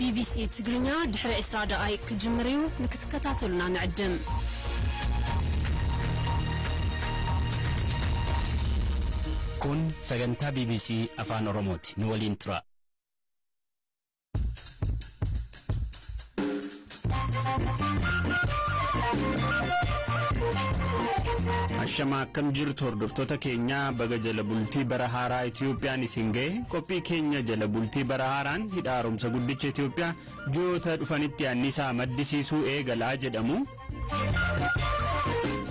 BBC تقرنيا دحر إسراد آي كجمريو نكتكتاتلنا نعدم كون سجنتا BBC أفان أوروموتي نولين ترا Ashama kam jirtu hordoftoota keenya baga jala bultii bara haaraa Itiyoophiyaan isin ga'e qophii keenya jala bultii bara haaraan hidha haaromsa guddicha Itiyoophiyaa ji'oota dhufanitti annisaa maddisiisuu eegalaa jedhamu.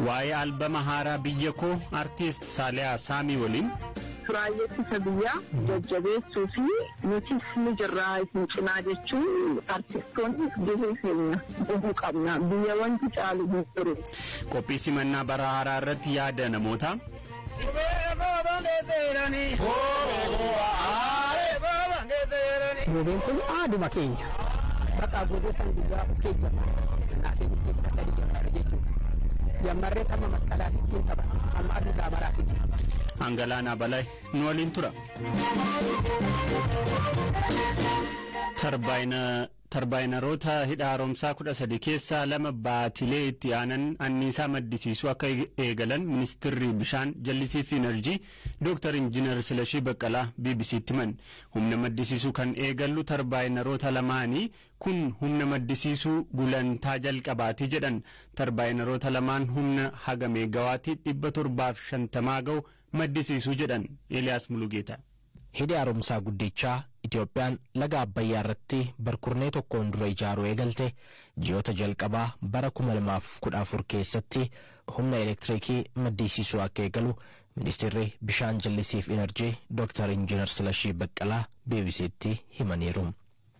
Waa'ee albama haaraa biyya koo artiist Saaliyaa Saamii waliin Suraayyatti sabiyaa jajjabeessuu fi nutis ni jirraa isin cinaa jechuun artistoonni biyya keenya dhufuu qabna biyya wanti caalu jiru. Qophii simannaa bara haaraa irratti yaada namoota. Gobeen kun aaduma keenya bakka gobe san guyyaa keenya naasee keenya sadii jammarre jechuudha. Jammarree tamma masqalaatitti tapha amma aduu daabaraatitti. Angalaana balay nu waliin tura. Tarbaayineroota hidha haaromsaa 13 keessaa 2 baatilee itti aanan anniisaa maddisiisuu akka eegalan ministeerri bishaan jallisii fi enerjii Dr. Injiinar Silashii Baqqalaa BBC'tti himan. Humna maddisiisuu kan eegallu tarbaayineroota lamaanii kun humna maddisiisuu gulantaa jalqabaati jedhan. Tarbaayineroota lamaan humna haga meegawaatti 750 ga'u maddisiisuu jedhan. Eliyaas Mulugeeta. Hidhi haaromsaa guddichaa Itiyoophiyaan laga Abbayyaa irratti barkurnee tokkoon dura ijaaruu eegalte ji'oota jalqabaa bara 2014 keessatti humna elektirikii maddisiisuu akka eegalu ministeerri bishaan jallisii fi enerjii Dr. Injiinar Silashii Baqqalaa BBC'tti himaniiru.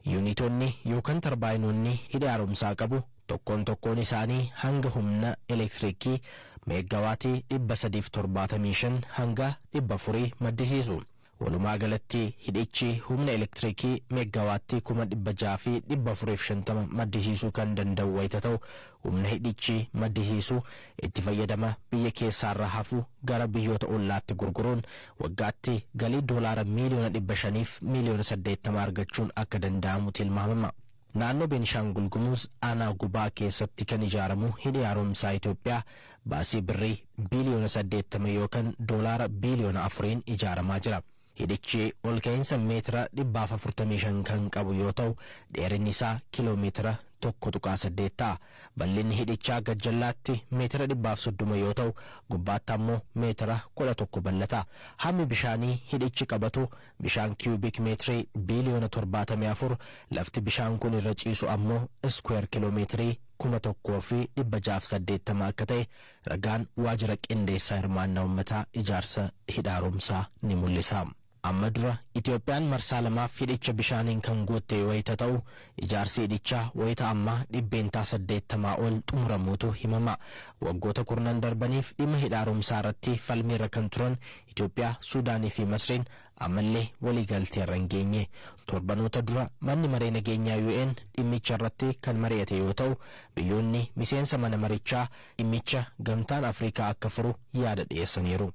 Yuunitoonni yookaan tarbaayinoonni hidhi haaromsaa qabu tokkoon isaanii hanga humna elektirikii meeggawaatii 375 hanga 400 maddisiisu. Walumaa galatti hidhichi humna elektirikii meeggawaatti 6,450 maddisiisuu kan danda'u wayita ta'u humna hidhichi maddisiisuu itti fayyadama biyya keessaarraa hafu gara biyyoota ollaatti gurguruun waggaatti galii doolaara miliyoona 500 fi miliyoona 80 argachuun akka danda'amu tilmaamama. Naannoo Beenishaangul Gumuz aanaa Gubaa keessatti kan ijaaramu hidhi haaromsaa Itiyoophiyaa baasii birrii biliyoona 80 yookaan doolaara biliyoona 4 ijaaramaa jira. Hidhichi ol ka'iinsa meetira 445 kan qabu yoo ta'u dheerinni isaa kiiloomeetira 1.8 ta'a. Bal'inni hidhichaa gajjallaatti meetira 130 yoo ta'u gubbaatti ammoo meetira 11 bal'ata. Hammi bishaanii hidhichi qabatu bishaan kiiyuubik meetirii biliyoona 74 lafti bishaan kun irra ciisu ammoo iskweer kiiloomeetirii 1,680 akka ta'e ragaan waajjira qindeessaa hirmaannaa uummataa ijaarsa hidha haaromsaa ni mul'isa. Amma dura Itiyoophiyaan marsaa lamaaf hidhicha bishaaniin kan guutte wayita ta'u ijaarsi hidhichaa wayita ammaa 80 ol xumuramuutu himama. Waggoota kurnan darbaniif dhimma hidha haaromsaa irratti falmiirra kan turan Itiyoophiyaa, Suudaanii fi Masriin ammallee waliigaltee irra hin geenye. Torbanoota dura manni maree nageenyaa UN dhimmicha irratti kan mari'ate yoo ta'u biyyoonni miseensa mana marichaa dhimmicha gamtaan Afrikaa akka furu yaada dhiyeessaniiru.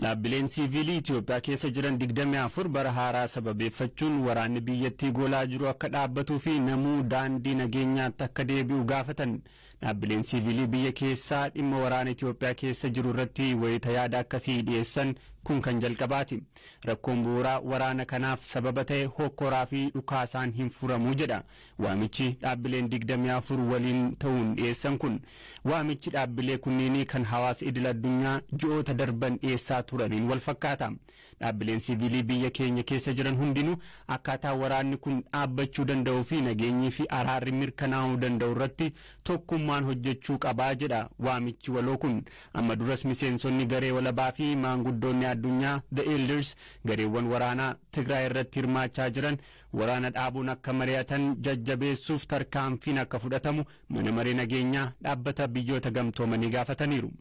Dhaabbileen siivilii Itiyoophiyaa keessa jiran 24 bara haaraa sababeeffachuun waraanni biyyattii golaa jiru akka dhaabbatuu fi namuu daandii nageenyaatti akka deebi'u gaafatan. Dhaabbileen siivilii biyya keessaa dhimma waraana Itiyoophiyaa keessa jiru irratti wayita yaada akkasii dhiyeessan kun kan jalqabaati. Rakkoon bu'uuraa waraana kanaaf sababa ta'e hokkoraa fi dhukaasaan hin furamuu jedha. Waamichi dhaabbileen 24 waliin ta'uun dhiyeessan kun. Waamichi dhaabbilee kunniinii kan hawaasa idil addunyaa ji'oota darban dhiyeessaa turaniin wal fakkaata. Dhaabbileen siivilii biyya keenya keessa jiran hundinuu akkaataa waraanni kun dhaabbachuu danda'uu fi nageenyii fi araarri mirkanaa'uu danda'u irratti tokkummaan hojjechuu qabaa jedha waamichi waloo kun. Amma duras miseensonni garee walabaa fi maanguddoonni addunyaa The Elders gareewwan waraanaa Tigraay irratti hirmaachaa jiran waraana dhaabuun akka mari'atan jajjabeessuuf tarkaanfiin akka fudhatamu mana maree nageenyaa dhaabbata biyyoota gamtoomanii gaafataniiru.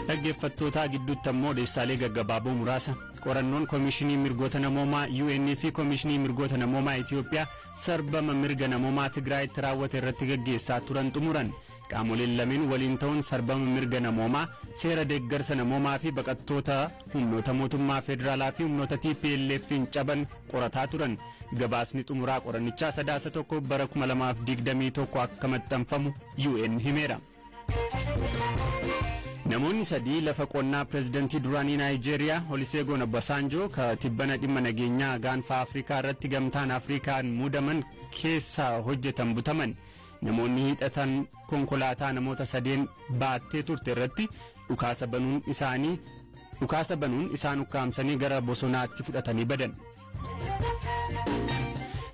Dhaggeeffattoota gidduutti ammoo odeessaalee gaggabaaboo muraasa. Qorannoon Komishinii Mirgoota Namoomaa UN fi Komishinii Mirgoota Namoomaa Itiyoophiyaa sarbama mirga namoomaa Tigraayitti raawwate irratti gaggeessaa turan xumuran. qaamoleen lameen waliin ta'uun sarbama mirga namoomaa seera deeggarsa namoomaa fi baqattoota humnoota mootummaa federaalaa fi humnoota TPLF'n caban qorataa turan. Gabaasni xumuraa qorannichaa sadaasa tokko bara 2021 akka maxxanfamu UN himeera. Namoonni sadii lafa qonnaa pirezidantii duraanii Naayijeeriyaa Olusegun Obasanjo ka tibbana dhimma nageenyaa gaanfa Afrikaa irratti gamtaan Afrikaan muudaman keessa hojjetan butaman. Namoonni hidhatan konkolaataa namoota sadeen baattee turte irratti dhukaasa banuun isaan ukkaamsanii gara bosonaatti fudhatanii badan.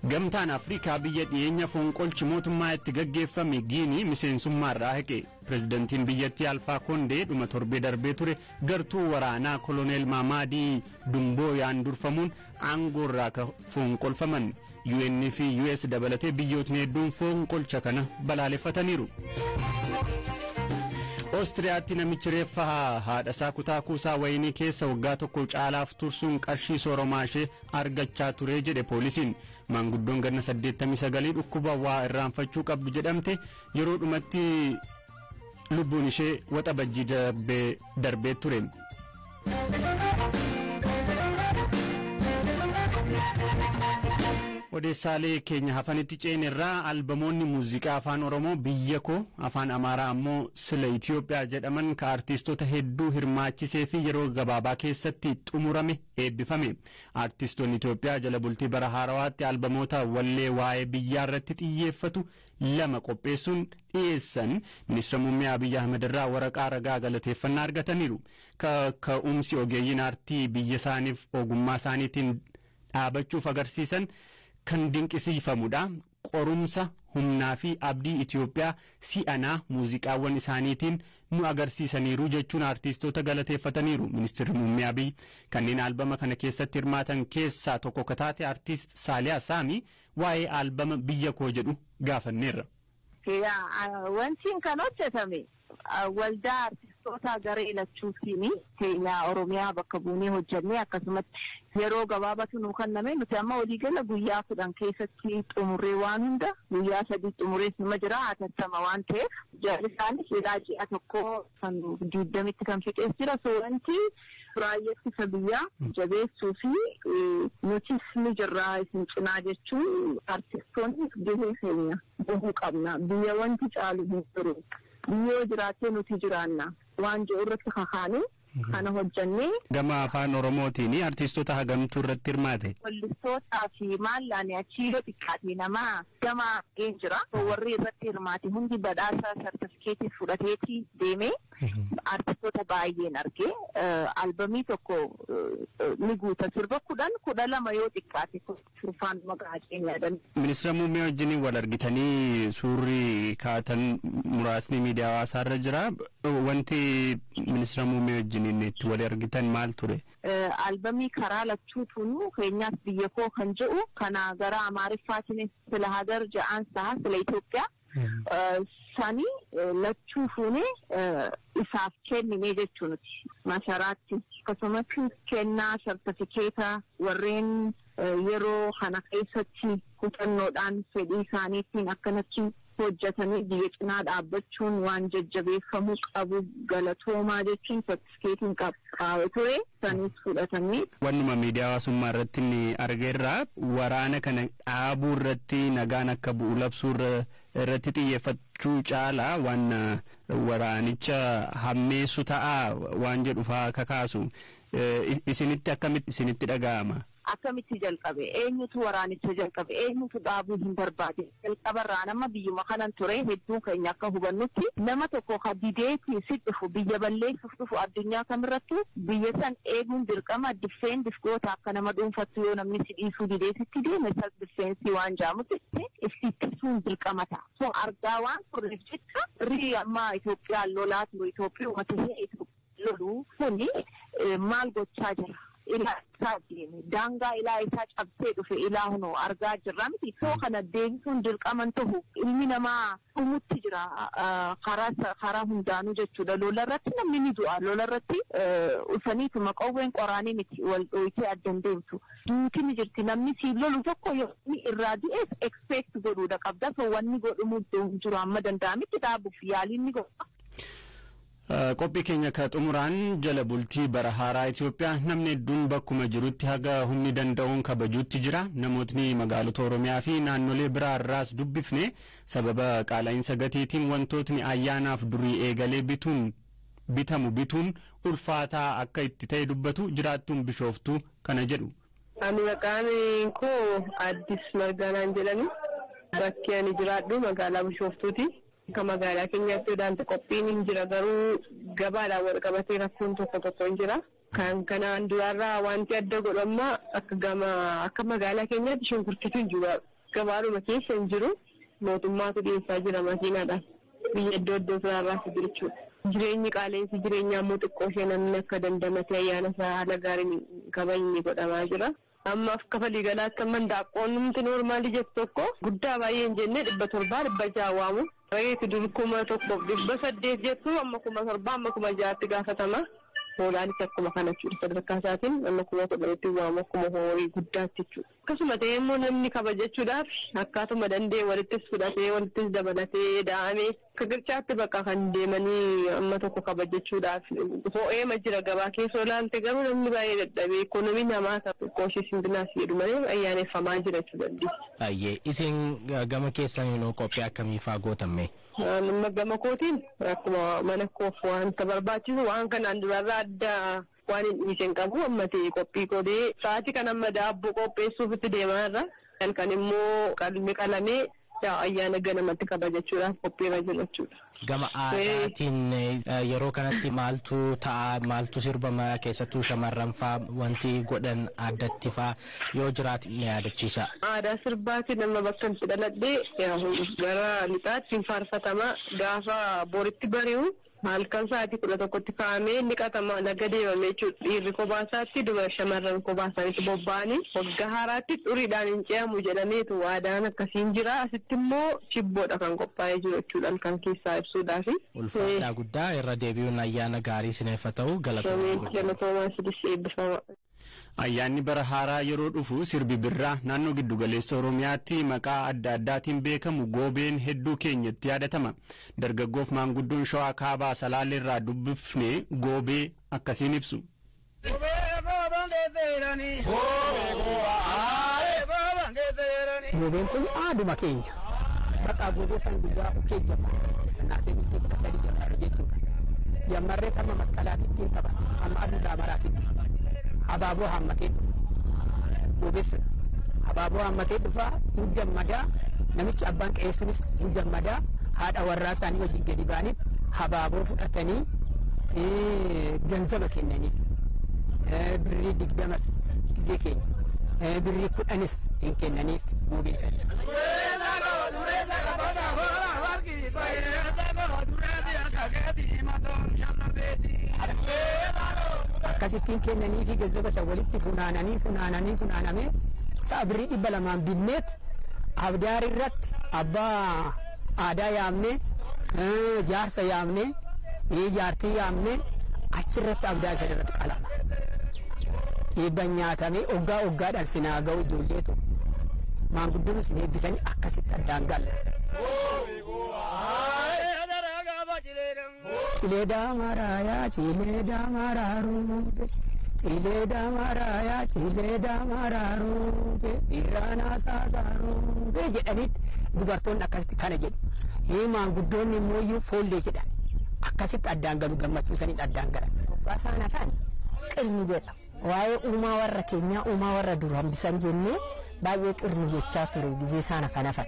Gamtaan Afrikaa biyya dhiyeenya fonqolchi mootummaa itti gaggeeffame Giinii miseensummaarraa haqe. Pirezidantiin biyyattii Alfaa Kondee dhuma torbee darbee ture gartuu waraanaa Koloneel Maamaadii Dumbooyaan durfamuun aangoorraa fonqolfaman. UN fi US dabalatee biyyootni hedduun fonqolcha kana balaaleffataniiru. Oostiriyaatti namichi reeffa haadhasaa kutaa kuusaa wayinii keessa waggaa tokko caalaaf tursuun qarshii sooromaashee argachaa ture jedhe poolisiin. Maanguddoon ganna 89 dhukkuba waa irraanfachuu qabdu jedhamte yeroo dhumatti lubbuun ishee waxa bajjii darbee ture. Odeessaalee keenya hafanitti ceenerraa albamoonni muuziqaa afaan Oromoo biyya koo afaan Amaaraa ammoo sila Itoophiyaa jedhaman ka artistoota hedduu hirmaachisee fi yeroo gabaabaa keessatti xumurame eebbifame. Artistoonni Itoophiyaa jala bultii bara haarawaatti albamoota wallee waa'ee biyyaa irratti xiyyeeffatu 2 qopheessuun dhiyeessan. Ministeera muummee Abiyyi Ahmed irraa waraqaa ragaa galateeffannaa argataniiru. Ka'umsi ogeeyyiin aartii biyya isaaniif ogummaa isaaniitiin dhaabachuuf agarsiisan kan dinqisiifamudha. Qorumsa humnaa fi abdii Itoophiyaa si'anaa muuziqaawwan isaaniitiin nu agarsiisaniiru jechuun artistoota galateeffataniiru. Ministeerri muummee Abiyyi kanneen albama kana keessatti hirmaatan keessaa tokko kataate artist Saaliyaa Saamii waa'ee albama biyya koo jedhu gaafanneerra. Wantiin kan hojjetame waldaa artistoota garee lachuutiin keenya Oromiyaa bakka buunee hojjannee akkasumas yeroo gabaabatu nu kanname nuti amma waliigala guyyaa 10 keessatti xumurree waan hunda guyyaa 3 xumurree sima jira atattama waan ta'eef jaallisaanis ji'a tokko kan 20tti kan fiqees jira. Wanti raayyaa biyyaa jabeessuu fi nutis ni jirraa isin cinaa jechuun artistoonni gahee keenya bahuu qabna. Biyya wanti caalu hin jiru. Biyyoo jiraatee nuti jiraanna waan jiru irratti kakaane kana hojjannee gama afaan Oromootiin artistoota hagamtuu irratti hirmaate. Wallistootaa fi maallaanii achiiroo xiqqaatee namaa gama jira warri irratti hirmaate hundi badhaasa sartifikeetii fudhateetii deemee artistoota baay'een argee albamii tokko ni guuta sirba 12 yoo xiqqaate surfaan maqaa keenyaadan. Ministeera muummee wajjin wal argitanii suurri kaatan muraasni miidiyaa hawaasaarra jira. Wanti ministeera muummee wajjin itti wal argitan maal ture? Albamii karaa lachuutuun keenyaas biyya koo kan jedhu kana gara Amaariffaatiin sila hagar ja'aan sa'a sila Itoophiyaa sani lachuu fuunee isaaf kennine jechuunuti. Masaraatti akkasumas kennaa sartifikeeta warreen yeroo kana keessatti kutannoodhaan fedhii isaaniitiin akkanatti hojjetanii biyya cinaa dhaabbachuun waan jajjabeeffamuu qabu galatoomaa jechuun sartifikeetiin qabu ture sanis fudhatanii. Wannuma miidiyaa hawaasummaa irratti ni argeerra waraana kana dhaabuu irratti nagaan akka bu'u labsuu irratti xiyyeeffachuu caalaa waan waraanicha hammeessu ta'a waan jedhu fa'aa kakaasu. Isinitti akkamitti isinitti dhaga'ama? Akkamitti jalqabe eenyutu waraanicha jalqabe eenyutu dhaabuu hin barbaade jalqabarraa nama biyyuma kanan ture hedduun keenya akka hubannutti nama tokko hadideetii si dhufu biyya balleessuuf dhufu addunyaa kamirrattu biyya san eeguun dirqama difgoota akka nama dhuunfattu yoo namni si dhiisuu dideesitti deeme sas difeensii waan jaamutti ittisuun dirqama ta'a. So argaa waan turreef jecha rii amma Itoophiyaan lolaa turu Itoophiyaa uummata ishee loluu kuni maal gochaa jira? ilaa isaa deeme daangaa ilaa isaa cabsee dhufe ilaa hunoo argaa jirra miti soo kana deebisuun dirqaman ta'u ilmi namaa dhumutti jira karaa hundaanuu jechuudha lola irratti namni ni du'a lola irratti usaniituma qawween qoraanii miti wal dhoyitee addan deemtu duuti ni jirti namni siif lolu tokko yoo irraa du'ees expect godhuudha qabda soo wanni godhumuu jiru amma danda'amitti dhaabuuf yaaliin ni godha. Qophii keenya ka xumuraan jala bultii bara haaraa Itoophiyaa namni hedduun bakkuma jirutti haga humni danda'uun kabajuutti jira namootni magaalota Oromiyaa fi naannolee biraa irraas dubbifne sababa qaala'insa gateetiin wantootni ayyaanaaf durii eegalee bituun ulfaataa akka itti ta'e dubbatu jiraattuun Bishooftuu kana jedhu. Ani maqaan koo Addis Margaanaan jedhani bakki ani jiraadhu magaalaa Bishooftuuti. Akka magaalaa keenyaatti odaanti qophiin hin jira garuu gabaadhaan wal qabatee rakkoon tokko hin jira. Kan kanaan duraarraa wanti adda godhamma akka magaalaa keenyaatti shunkurtiitu hin jiru. Gabaadhuma keessa hin jiru mootummaatu dhiyeessaa jira makiinaadhaan biyya iddoo biraarraas jiru jechuudha. Jireenyi qaaleensi jireenyaa immoo xiqqoo ishee namni akka dandamatee ayyaana isaa haala gaariin kabajni godhamaa jira. Amma akka waliigalaatti amma daaqoon numti noormaalii jettu tokko guddaa baay'ee hin jenne 700 600 waamu. Reetu durkuma tokko 800 jettu amma 700 amma 600 gaafatama. Hoolaanis akkuma kana jechuudha sadarkaa isaatiin amma 1000 waamu akkuma horii guddaatti jechuudha. Akkasuma ta'ee immoo namni kabajachuudhaaf akkaatuma danda'e walittis fudhatee walittis dabalatee da'amee akka girchaatti bakka kan deemanii amma tokko kabajachuudhaaf ho'eema jira gabaa keessa olaalte garuu namni baay'ee dadhabee ikoonomii namaa qoshii sindinaas jedhu malee ayyaaneffamaa jira jechuudha. Ayyee isin gama keessan qophii akkamii fa'aa gootamme? Nama gama kootiin akkuma mana koof wanta barbaachisu waan kanaan durarraa adda waan hin dhiisen qabu amma ta'e qophii godhee sa'aatii kan amma daabboo qopheessuuf itti deemaa irra kan immoo qalmi qalamee ayyaana ganamatti kabajachuudhaaf qophiirra jira jechuudha. Gama aadaatiin yeroo kanatti maaltu ta'a maaltu sirbama keessattuu shamarran fa'aa wanti godhan addatti fa'aa yoo jiraatu ni yaadachiisa. Aadaa sirbaatiin nama bakka itti dhaladhee gara lixaatti faarfatama gaafa boritti bari'u halkan sa'aatii 11tti kaa'amee inni qatama naga deemame jechuudha. Dhiirri kobaasaatti dubara shamarran kobaasaanitti bobba'anii waggaa haaraatti xuriidhaan hin ce'amu jedhameetu aadaan akkasiin jira. Asitti immoo chibboodha kan qophaa'ee jiru jechuudha kan keessaa ibsuudhaaf. Ulfaataa guddaa irra deebi'uun ayyaana gaarii sineeffa ta'u galatoomaa sidis eebbifama. Ayyaanni bara haaraa yeroo dhufu sirbi birraa naannoo giddu galeessa Oromiyaatti maqaa adda addaatiin beekamu goobeen hedduu keenyatti yaadatama. Dargaggoof maanguddoon Shawaa Kaabaa Salaalee irraa dubbifne goobee akkasiin ibsu. Goobeen kun aaduma keenya bakka goobee san guyyaa ukee jammaa naasee bultee 13 jammarra jechuudha. Jammarree kama masqalaatitti hin tapha amma aduu daamaraatitti. Abaaboo hammatee dhufa goobessu abaaboo hammatee dhufa hin gammadaa namichi abbaan qe'ee sunis hin gammadaa haadha warraa isaanii wajjin gadi ba'anii abaaboo fudhatanii ganzaba kennaniif birrii 20 gizee keenya birrii 10 hin kennaniif goobeessan. Akkasittiin kennanii fi ganzaba isa walitti funaanamee sa'a birrii 200 binneet abdaari irratti abbaa aadaa yaamne jaarsa yaamne jaartii yaamne achirratti abdaa isa irratti qalama. Eebban nyaatamee oggaadhaan sinaa ga'u ijoolleetu maanguddoon isin eebbisanii akkasitti addaan galla. Cileedaa maraayaa cileedaa maraaruube cileedaa maraayaa cileedaa maraaruube irraanaa saasaaruube jedhanitti dubartoonni akkasitti kana jedhu. Maanguddoonni immoo iyyuu foollee jedhan akkasitti addaan galu gammachuu saniin addaan galan. Baasaan afaan qirni jedha waa'ee uumaa warra keenyaa uumaa warra dur hambisan jennee baay'ee qirni jechaa ture gizee isaan afaan afan.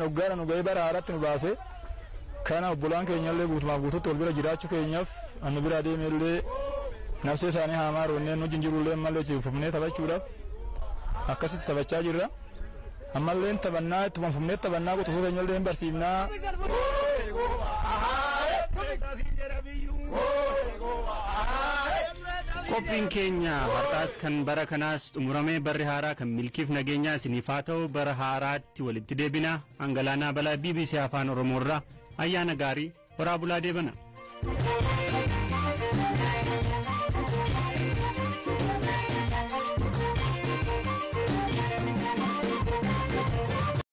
Hoggaara nu gahee bara haaraatti nu baase kana obbolaan keenyallee guutumaaf guututti wal bira jiraachuu keenyaaf annu bira deemeellee nafsee isaanii haamaa roonneen nu jinjirullee ammallee ciifufnee taphachuudhaaf akkasitti taphachaa jirra. Ammallee taphannaa itti fanfumnee taphannaa qotisuu keenyallee hin barsiifnaa. qophiin keenya har'aas kan bara kanaas xumuramee barri haaraa kan milkiif nageenyaa isiniif haa ta'u bara haaraatti walitti deebina. Angalaanaa Balaa BBC Afaan Oromoorraa ayyaana gaarii horaa bulaa deebana.